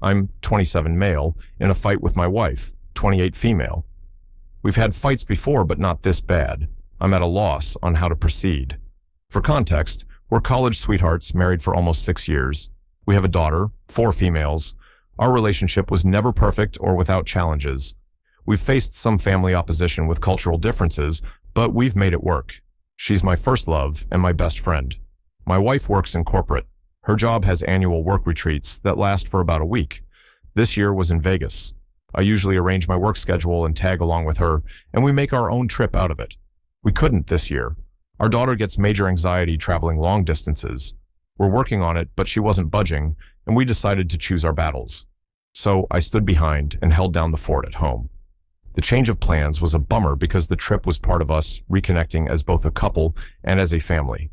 I'm 27 male, in a fight with my wife, 28 female. We've had fights before, but not this bad. I'm at a loss on how to proceed. For context, we're college sweethearts married for almost 6 years. We have a daughter, 4 females. Our relationship was never perfect or without challenges. We've faced some family opposition with cultural differences, but we've made it work. She's my first love and my best friend. My wife works in corporate. Her job has annual work retreats that last for about a week. This year was in Vegas. I usually arrange my work schedule and tag along with her, and we make our own trip out of it. We couldn't this year. Our daughter gets major anxiety traveling long distances. We're working on it, but she wasn't budging, and we decided to choose our battles. So I stood behind and held down the fort at home. The change of plans was a bummer because the trip was part of us reconnecting as both a couple and as a family.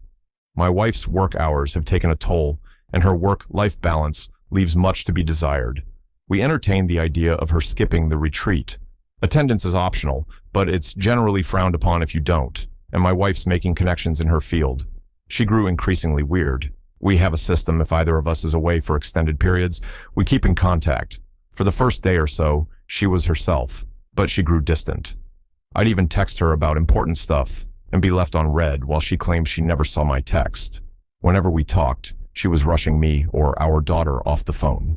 My wife's work hours have taken a toll, and her work-life balance leaves much to be desired. We entertained the idea of her skipping the retreat. Attendance is optional, but it's generally frowned upon if you don't, and my wife's making connections in her field. She grew increasingly weird. We have a system if either of us is away for extended periods. We keep in contact. For the first day or so, she was herself, but she grew distant. I'd even text her about important stuff and be left on read while she claimed she never saw my text. Whenever we talked, she was rushing me or our daughter off the phone.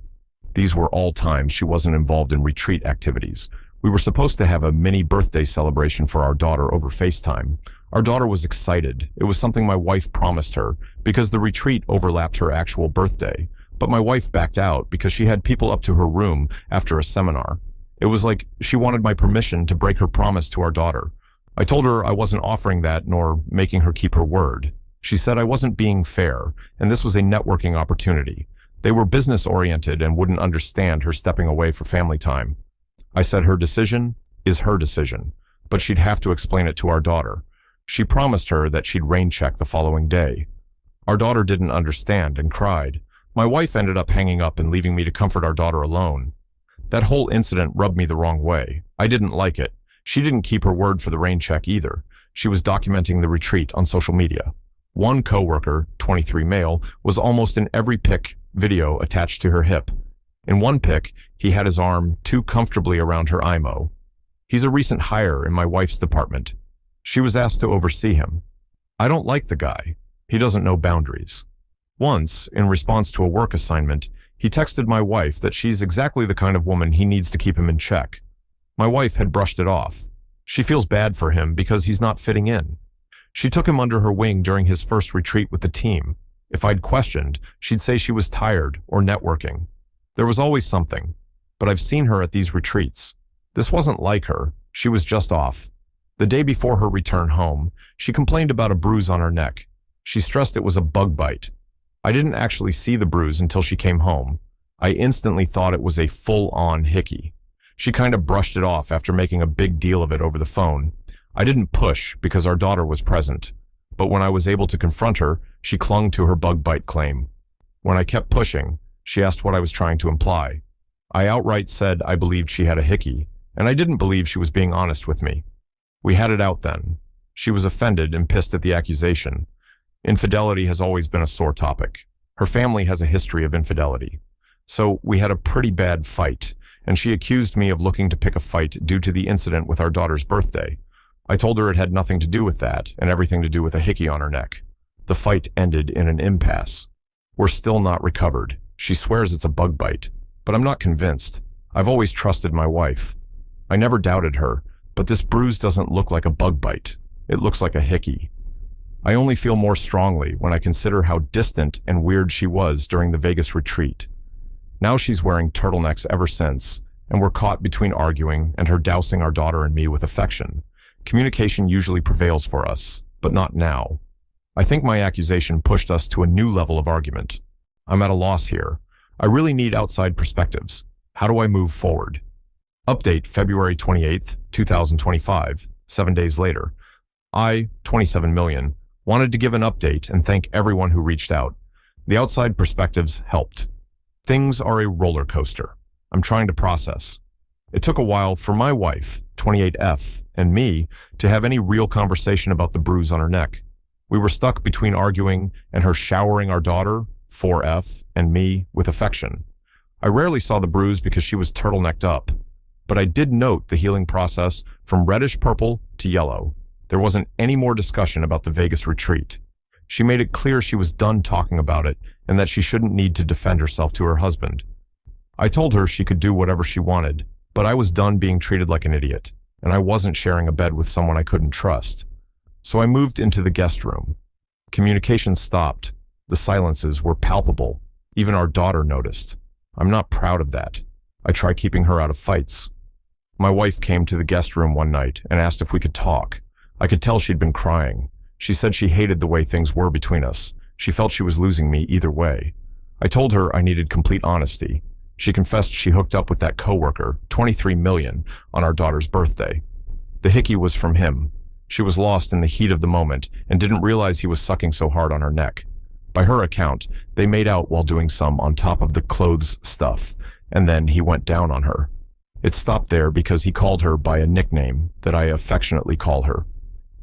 These were all times she wasn't involved in retreat activities. We were supposed to have a mini birthday celebration for our daughter over FaceTime. Our daughter was excited. It was something my wife promised her because the retreat overlapped her actual birthday. But my wife backed out because she had people up to her room after a seminar. It was like she wanted my permission to break her promise to our daughter. I told her I wasn't offering that nor making her keep her word. She said I wasn't being fair, and this was a networking opportunity. They were business-oriented and wouldn't understand her stepping away for family time. I said her decision is her decision, but she'd have to explain it to our daughter. She promised her that she'd rain check the following day. Our daughter didn't understand and cried. My wife ended up hanging up and leaving me to comfort our daughter alone. That whole incident rubbed me the wrong way. I didn't like it. She didn't keep her word for the rain check either. She was documenting the retreat on social media. One coworker, 23 male, was almost in every pic video attached to her hip. In one pic, he had his arm too comfortably around her IMO. He's a recent hire in my wife's department. She was asked to oversee him. I don't like the guy. He doesn't know boundaries. Once, in response to a work assignment, he texted my wife that she's exactly the kind of woman he needs to keep him in check. My wife had brushed it off. She feels bad for him because he's not fitting in. She took him under her wing during his first retreat with the team. If I'd questioned, she'd say she was tired or networking. There was always something, but I've seen her at these retreats. This wasn't like her. She was just off. The day before her return home, she complained about a bruise on her neck. She stressed it was a bug bite. I didn't actually see the bruise until she came home. I instantly thought it was a full-on hickey. She kind of brushed it off after making a big deal of it over the phone. I didn't push because our daughter was present, but when I was able to confront her, she clung to her bug bite claim. When I kept pushing, she asked what I was trying to imply. I outright said I believed she had a hickey, and I didn't believe she was being honest with me. We had it out then. She was offended and pissed at the accusation. Infidelity has always been a sore topic. Her family has a history of infidelity. So we had a pretty bad fight, and she accused me of looking to pick a fight due to the incident with our daughter's birthday. I told her it had nothing to do with that and everything to do with a hickey on her neck. The fight ended in an impasse. We're still not recovered. She swears it's a bug bite, but I'm not convinced. I've always trusted my wife. I never doubted her, but this bruise doesn't look like a bug bite. It looks like a hickey. I only feel more strongly when I consider how distant and weird she was during the Vegas retreat. Now she's wearing turtlenecks ever since, and we're caught between arguing and her dousing our daughter and me with affection. Communication usually prevails for us, but not now. I think my accusation pushed us to a new level of argument. I'm at a loss here. I really need outside perspectives. How do I move forward? Update February 28th, 2025, 7 days later. I, 27 million, wanted to give an update and thank everyone who reached out. The outside perspectives helped. Things are a roller coaster. I'm trying to process. It took a while for my wife, 28F, and me to have any real conversation about the bruise on her neck. We were stuck between arguing and her showering our daughter, 4F, and me with affection. I rarely saw the bruise because she was turtlenecked up, but I did note the healing process from reddish purple to yellow. There wasn't any more discussion about the Vegas retreat. She made it clear she was done talking about it and that she shouldn't need to defend herself to her husband. I told her she could do whatever she wanted, but I was done being treated like an idiot, and I wasn't sharing a bed with someone I couldn't trust. So I moved into the guest room. Communication stopped. The silences were palpable. Even our daughter noticed. I'm not proud of that. I try keeping her out of fights. My wife came to the guest room one night and asked if we could talk. I could tell she'd been crying. She said she hated the way things were between us. She felt she was losing me either way. I told her I needed complete honesty. She confessed she hooked up with that coworker, 23 million, on our daughter's birthday. The hickey was from him. She was lost in the heat of the moment and didn't realize he was sucking so hard on her neck. By her account, they made out while doing some on top of the clothes stuff, and then he went down on her. It stopped there because he called her by a nickname that I affectionately call her.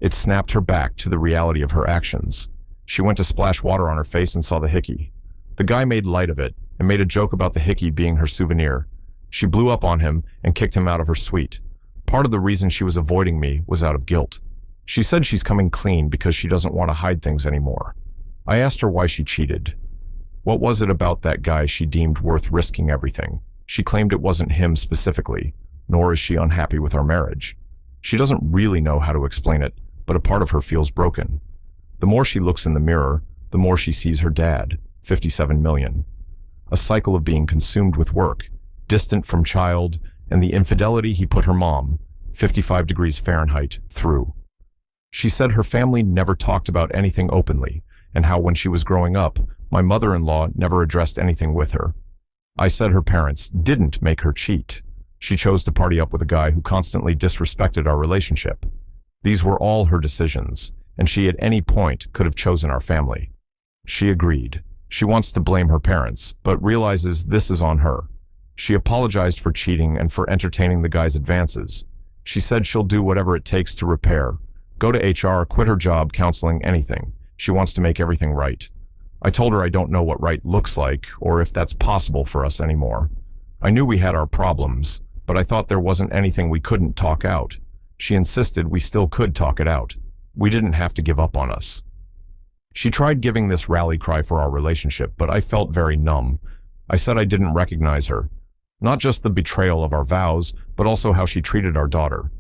It snapped her back to the reality of her actions. She went to splash water on her face and saw the hickey. The guy made light of it and made a joke about the hickey being her souvenir. She blew up on him and kicked him out of her suite. Part of the reason she was avoiding me was out of guilt. She said she's coming clean because she doesn't want to hide things anymore. I asked her why she cheated. What was it about that guy she deemed worth risking everything? She claimed it wasn't him specifically, nor is she unhappy with our marriage. She doesn't really know how to explain it, but a part of her feels broken. The more she looks in the mirror, the more she sees her dad, 57 million. A cycle of being consumed with work, distant from child, and the infidelity he put her mom, 55 degrees Fahrenheit, through. She said her family never talked about anything openly, and how when she was growing up, my mother-in-law never addressed anything with her. I said her parents didn't make her cheat. She chose to party up with a guy who constantly disrespected our relationship. These were all her decisions, and she at any point could have chosen our family. She agreed. She wants to blame her parents, but realizes this is on her. She apologized for cheating and for entertaining the guy's advances. She said she'll do whatever it takes to repair, go to HR, quit her job, counseling, anything. She wants to make everything right. I told her I don't know what right looks like, or if that's possible for us anymore. I knew we had our problems, but I thought there wasn't anything we couldn't talk out. She insisted we still could talk it out. We didn't have to give up on us. She tried giving this rally cry for our relationship, but I felt very numb. I said I didn't recognize her. Not just the betrayal of our vows, but also how she treated our daughter.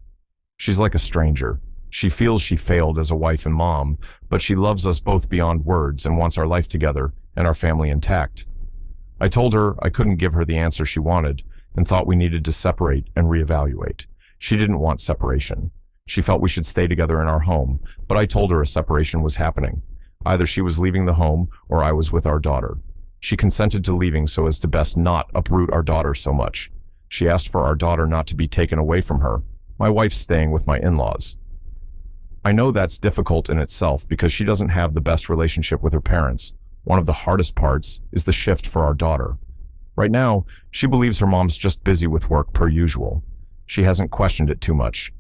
She's like a stranger. She feels she failed as a wife and mom, but she loves us both beyond words and wants our life together and our family intact. I told her I couldn't give her the answer she wanted and thought we needed to separate and reevaluate. She didn't want separation. She felt we should stay together in our home, but I told her a separation was happening. Either she was leaving the home or I was with our daughter. She consented to leaving so as to best not uproot our daughter so much. She asked for our daughter not to be taken away from her. My wife's staying with my in-laws. I know that's difficult in itself because she doesn't have the best relationship with her parents. One of the hardest parts is the shift for our daughter. Right now, she believes her mom's just busy with work per usual. She hasn't questioned it too much.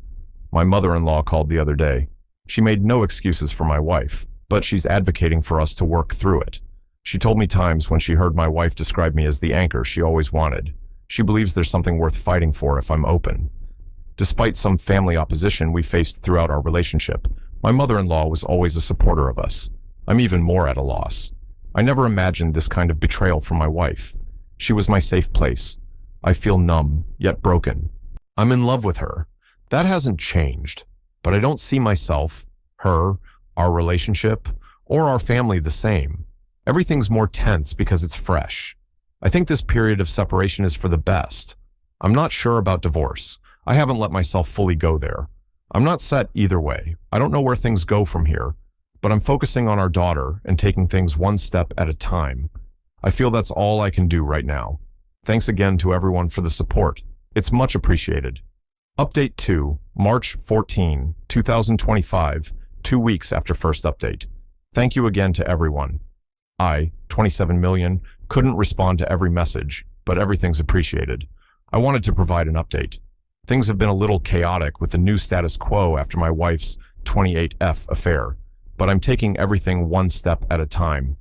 My mother-in-law called the other day. She made no excuses for my wife, but she's advocating for us to work through it. She told me times when she heard my wife describe me as the anchor she always wanted. She believes there's something worth fighting for if I'm open. Despite some family opposition we faced throughout our relationship, my mother-in-law was always a supporter of us. I'm even more at a loss. I never imagined this kind of betrayal from my wife. She was my safe place. I feel numb, yet broken. I'm in love with her. That hasn't changed, but I don't see myself, her, our relationship, or our family the same. Everything's more tense because it's fresh. I think this period of separation is for the best. I'm not sure about divorce. I haven't let myself fully go there. I'm not set either way. I don't know where things go from here, but I'm focusing on our daughter and taking things one step at a time. I feel that's all I can do right now. Thanks again to everyone for the support. It's much appreciated. Update 2, March 14, 2025, 2 weeks after first update. Thank you again to everyone. I, 27 million, couldn't respond to every message, but everything's appreciated. I wanted to provide an update. Things have been a little chaotic with the new status quo after my wife's 28F affair, but I'm taking everything one step at a time.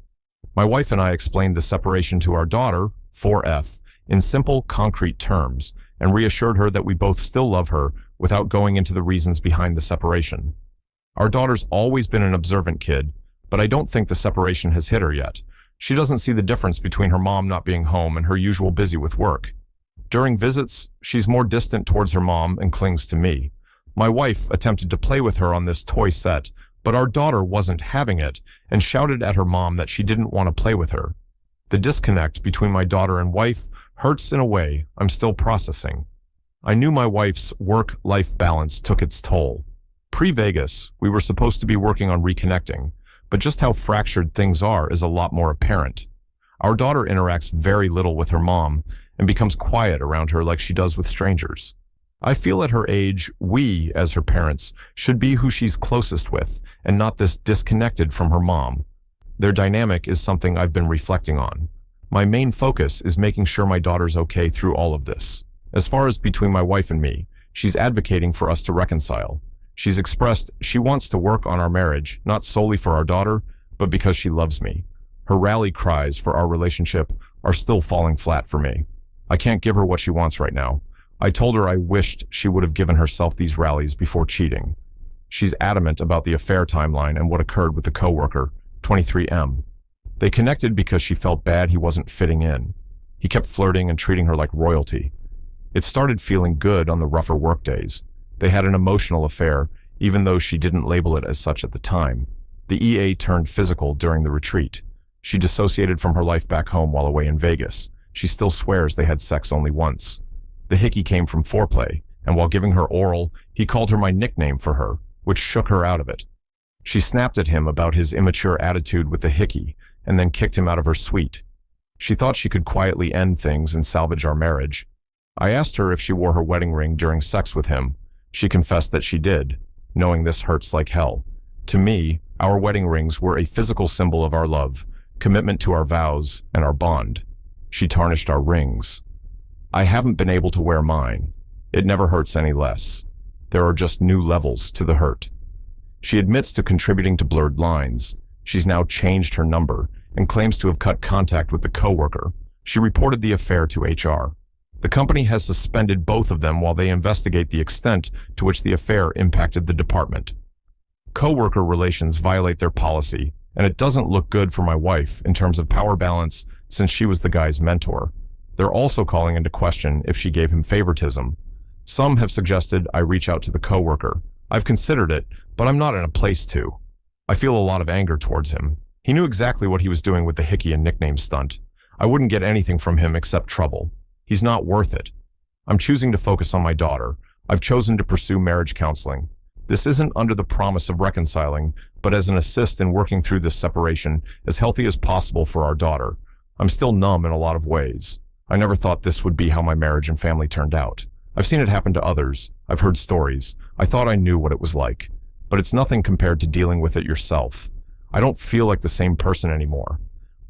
My wife and I explained the separation to our daughter, 4F, in simple, concrete terms, and reassured her that we both still love her without going into the reasons behind the separation. Our daughter's always been an observant kid, but I don't think the separation has hit her yet. She doesn't see the difference between her mom not being home and her usual busy with work. During visits, she's more distant towards her mom and clings to me. My wife attempted to play with her on this toy set, but our daughter wasn't having it and shouted at her mom that she didn't want to play with her. The disconnect between my daughter and wife hurts in a way I'm still processing. I knew my wife's work-life balance took its toll. Pre-Vegas, we were supposed to be working on reconnecting, but just how fractured things are is a lot more apparent. Our daughter interacts very little with her mom and becomes quiet around her like she does with strangers. I feel at her age, we, as her parents, should be who she's closest with and not this disconnected from her mom. Their dynamic is something I've been reflecting on. My main focus is making sure my daughter's okay through all of this. As far as between my wife and me, she's advocating for us to reconcile. She's expressed she wants to work on our marriage, not solely for our daughter, but because she loves me. Her rally cries for our relationship are still falling flat for me. I can't give her what she wants right now. I told her I wished she would have given herself these rallies before cheating. She's adamant about the affair timeline and what occurred with the coworker, 23M. They connected because she felt bad he wasn't fitting in. He kept flirting and treating her like royalty. It started feeling good on the rougher work days. They had an emotional affair, even though she didn't label it as such at the time. The EA turned physical during the retreat. She dissociated from her life back home while away in Vegas. She still swears they had sex only once. The hickey came from foreplay, and while giving her oral, he called her my nickname for her, which shook her out of it. She snapped at him about his immature attitude with the hickey, and then kicked him out of her suite. She thought she could quietly end things and salvage our marriage. I asked her if she wore her wedding ring during sex with him. She confessed that she did, knowing this hurts like hell. To me, our wedding rings were a physical symbol of our love, commitment to our vows, and our bond. She tarnished our rings. I haven't been able to wear mine. It never hurts any less. There are just new levels to the hurt. She admits to contributing to blurred lines. She's now changed her number and claims to have cut contact with the coworker. She reported the affair to HR. The company has suspended both of them while they investigate the extent to which the affair impacted the department. Coworker relations violate their policy, and it doesn't look good for my wife in terms of power balance since she was the guy's mentor. They're also calling into question if she gave him favoritism. Some have suggested I reach out to the coworker. I've considered it, but I'm not in a place to. I feel a lot of anger towards him. He knew exactly what he was doing with the hickey and nickname stunt. I wouldn't get anything from him except trouble. He's not worth it. I'm choosing to focus on my daughter. I've chosen to pursue marriage counseling. This isn't under the promise of reconciling, but as an assist in working through this separation as healthy as possible for our daughter. I'm still numb in a lot of ways. I never thought this would be how my marriage and family turned out. I've seen it happen to others. I've heard stories. I thought I knew what it was like. But it's nothing compared to dealing with it yourself. I don't feel like the same person anymore.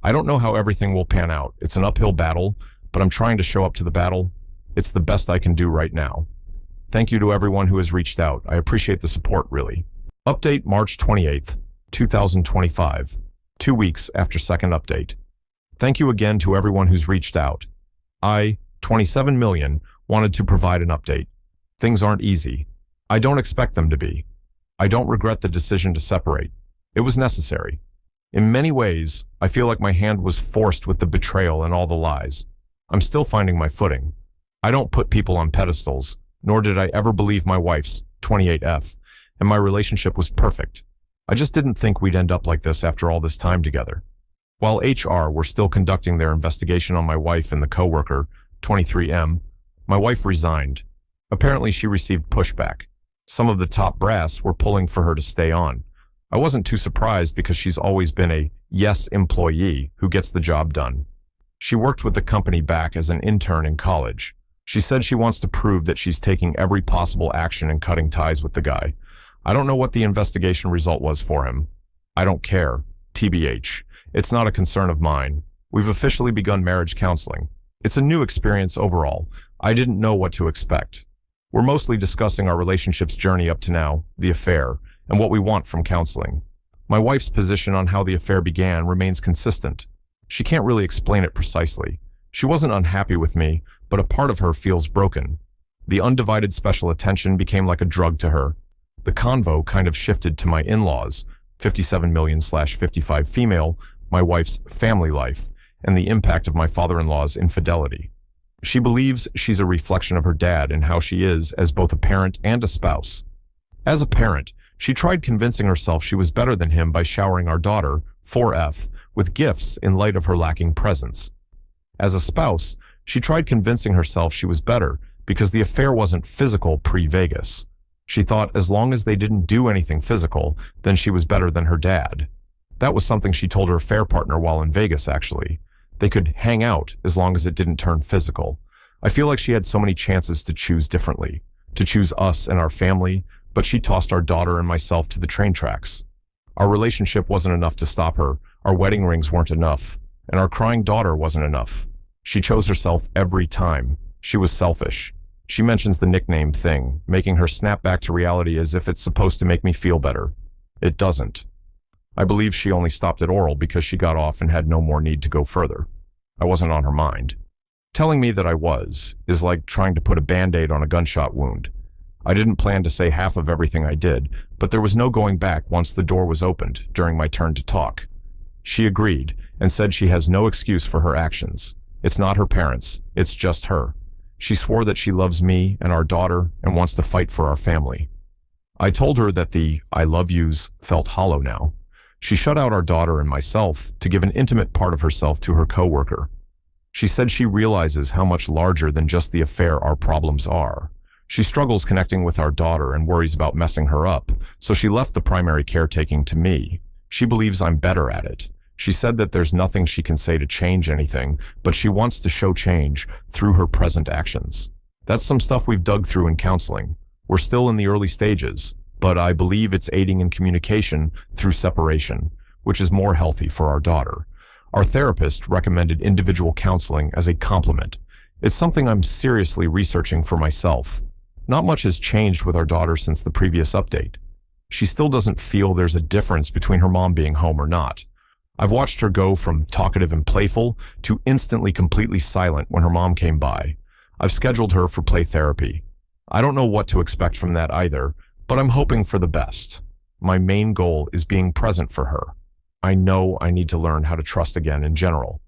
I don't know how everything will pan out. It's an uphill battle, but I'm trying to show up to the battle. It's the best I can do right now. Thank you to everyone who has reached out. I appreciate the support, really. Update March 28th, 2025. 2 weeks after second update. Thank you again to everyone who's reached out. I, 27 million, wanted to provide an update. Things aren't easy. I don't expect them to be. I don't regret the decision to separate. It was necessary. In many ways, I feel like my hand was forced with the betrayal and all the lies. I'm still finding my footing. I don't put people on pedestals, nor did I ever believe my wife's 28F, and my relationship was perfect. I just didn't think we'd end up like this after all this time together. While HR were still conducting their investigation on my wife and the coworker, 23M, my wife resigned. Apparently she received pushback. Some of the top brass were pulling for her to stay on. I wasn't too surprised because she's always been a yes employee who gets the job done. She worked with the company back as an intern in college. She said she wants to prove that she's taking every possible action in cutting ties with the guy. I don't know what the investigation result was for him. I don't care. TBH. It's not a concern of mine. We've officially begun marriage counseling. It's a new experience overall. I didn't know what to expect. We're mostly discussing our relationship's journey up to now, the affair, and what we want from counseling. My wife's position on how the affair began remains consistent. She can't really explain it precisely. She wasn't unhappy with me, but a part of her feels broken. The undivided special attention became like a drug to her. The convo kind of shifted to my in-laws, 57 million/55 female, my wife's family life, and the impact of my father-in-law's infidelity. She believes she's a reflection of her dad and how she is as both a parent and a spouse. As a parent, she tried convincing herself she was better than him by showering our daughter, 4F, with gifts in light of her lacking presence. As a spouse, she tried convincing herself she was better because the affair wasn't physical pre-Vegas. She thought as long as they didn't do anything physical, then she was better than her dad. That was something she told her affair partner while in Vegas, actually. They could hang out as long as it didn't turn physical. I feel like she had so many chances to choose differently, to choose us and our family, but she tossed our daughter and myself to the train tracks. Our relationship wasn't enough to stop her, our wedding rings weren't enough, and our crying daughter wasn't enough. She chose herself every time. She was selfish. She mentions the nickname thing, making her snap back to reality as if it's supposed to make me feel better. It doesn't. I believe she only stopped at oral because she got off and had no more need to go further. I wasn't on her mind. Telling me that I was is like trying to put a band-aid on a gunshot wound. I didn't plan to say half of everything I did, but there was no going back once the door was opened during my turn to talk. She agreed and said she has no excuse for her actions. It's not her parents, it's just her. She swore that she loves me and our daughter and wants to fight for our family. I told her that the I love yous felt hollow now. She shut out our daughter and myself to give an intimate part of herself to her coworker. She said she realizes how much larger than just the affair our problems are. She struggles connecting with our daughter and worries about messing her up, so she left the primary caretaking to me. She believes I'm better at it. She said that there's nothing she can say to change anything, but she wants to show change through her present actions. That's some stuff we've dug through in counseling. We're still in the early stages, but I believe it's aiding in communication through separation, which is more healthy for our daughter. Our therapist recommended individual counseling as a complement. It's something I'm seriously researching for myself. Not much has changed with our daughter since the previous update. She still doesn't feel there's a difference between her mom being home or not. I've watched her go from talkative and playful to instantly completely silent when her mom came by. I've scheduled her for play therapy. I don't know what to expect from that either, but I'm hoping for the best. My main goal is being present for her. I know I need to learn how to trust again in general.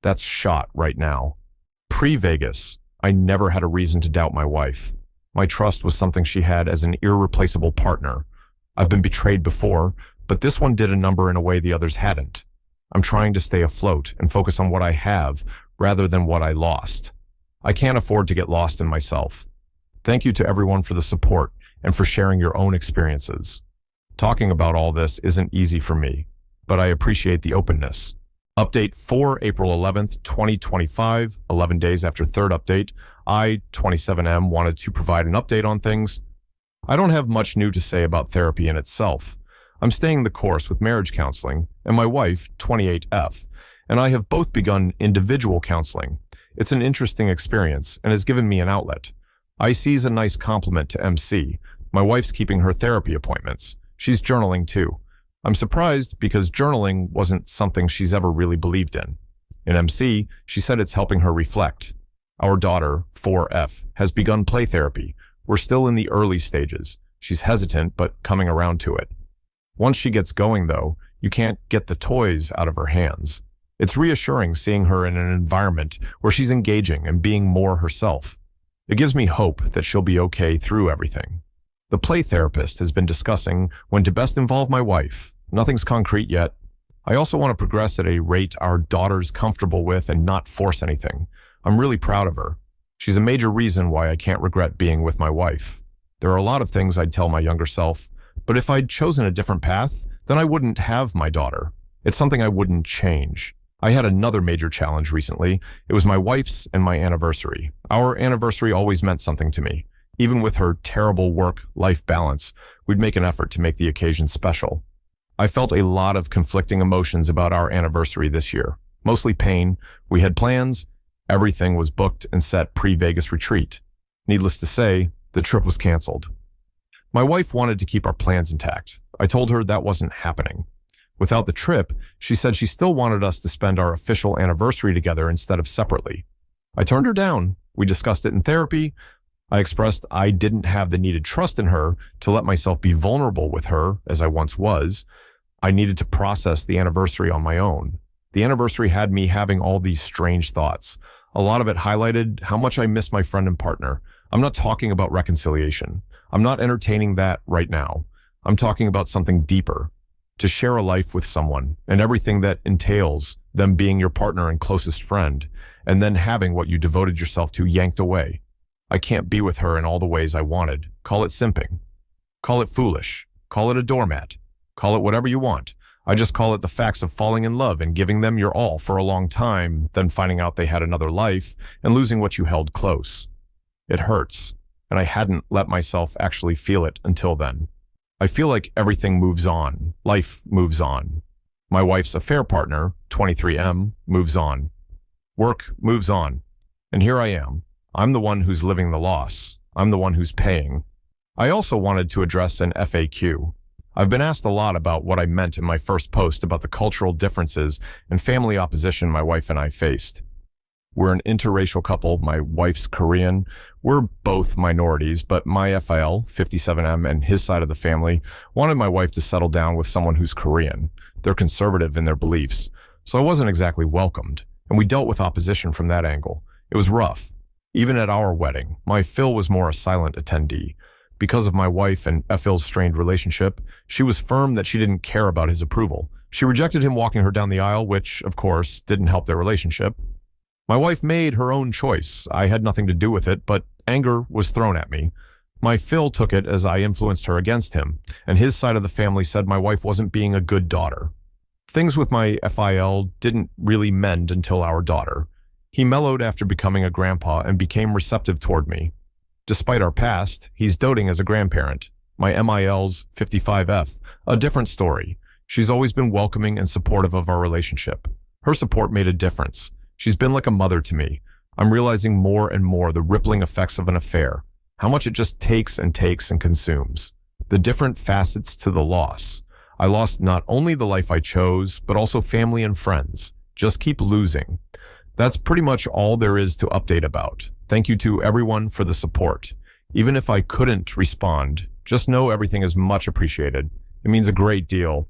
That's shot right now. Pre-Vegas, I never had a reason to doubt my wife. My trust was something she had as an irreplaceable partner. I've been betrayed before, but this one did a number in a way the others hadn't. I'm trying to stay afloat and focus on what I have rather than what I lost. I can't afford to get lost in myself. Thank you to everyone for the support and for sharing your own experiences. Talking about all this isn't easy for me, but I appreciate the openness. Update for April 11th, 2025, 11 days after third update. I, 27M, wanted to provide an update on things. I don't have much new to say about therapy in itself. I'm staying the course with marriage counseling, and my wife, 28F, and I have both begun individual counseling. It's an interesting experience and has given me an outlet. IC is a nice compliment to MC. My wife's keeping her therapy appointments. She's journaling too. I'm surprised because journaling wasn't something she's ever really believed in. In MC, she said it's helping her reflect. Our daughter, 4F, has begun play therapy. We're still in the early stages. She's hesitant, but coming around to it. Once she gets going, though, you can't get the toys out of her hands. It's reassuring seeing her in an environment where she's engaging and being more herself. It gives me hope that she'll be okay through everything. The play therapist has been discussing when to best involve my wife. Nothing's concrete yet. I also want to progress at a rate our daughter's comfortable with and not force anything. I'm really proud of her. She's a major reason why I can't regret being with my wife. There are a lot of things I'd tell my younger self, but if I'd chosen a different path, then I wouldn't have my daughter. It's something I wouldn't change. I had another major challenge recently. It was my wife's and my anniversary. Our anniversary always meant something to me. Even with her terrible work-life balance, we'd make an effort to make the occasion special. I felt a lot of conflicting emotions about our anniversary this year. Mostly pain. We had plans. Everything was booked and set pre-Vegas retreat. Needless to say, the trip was canceled. My wife wanted to keep our plans intact. I told her that wasn't happening. Without the trip, she said she still wanted us to spend our official anniversary together instead of separately. I turned her down. We discussed it in therapy. I expressed I didn't have the needed trust in her to let myself be vulnerable with her as I once was. I needed to process the anniversary on my own. The anniversary had me having all these strange thoughts. A lot of it highlighted how much I miss my friend and partner. I'm not talking about reconciliation. I'm not entertaining that right now. I'm talking about something deeper. To share a life with someone and everything that entails them being your partner and closest friend, and then having what you devoted yourself to yanked away. I can't be with her in all the ways I wanted. Call it simping. Call it foolish. Call it a doormat. Call it whatever you want. I just call it the facts of falling in love and giving them your all for a long time, then finding out they had another life and losing what you held close. It hurts, and I hadn't let myself actually feel it until then. I feel like everything moves on. Life moves on. My wife's affair partner, 23M, moves on. Work moves on. And here I am. I'm the one who's living the loss. I'm the one who's paying. I also wanted to address an FAQ. I've been asked a lot about what I meant in my first post about the cultural differences and family opposition my wife and I faced. We're an interracial couple. My wife's Korean. We're both minorities, but my FIL, 57M, and his side of the family wanted my wife to settle down with someone who's Korean. They're conservative in their beliefs, so I wasn't exactly welcomed, and we dealt with opposition from that angle. It was rough. Even at our wedding, my Phil was more a silent attendee. Because of my wife and Phil's strained relationship, she was firm that she didn't care about his approval. She rejected him walking her down the aisle, which, of course, didn't help their relationship. My wife made her own choice. I had nothing to do with it, but anger was thrown at me. My Phil took it as I influenced her against him, and his side of the family said my wife wasn't being a good daughter. Things with my FIL didn't really mend until our daughter. He mellowed after becoming a grandpa and became receptive toward me. Despite our past, he's doting as a grandparent. My MIL's 55F, a different story. She's always been welcoming and supportive of our relationship. Her support made a difference. She's been like a mother to me. I'm realizing more and more the rippling effects of an affair, how much it just takes and consumes. The different facets to the loss. I lost not only the life I chose, but also family and friends. Just keep losing. That's pretty much all there is to update about. Thank you to everyone for the support. Even if I couldn't respond, just know everything is much appreciated. It means a great deal.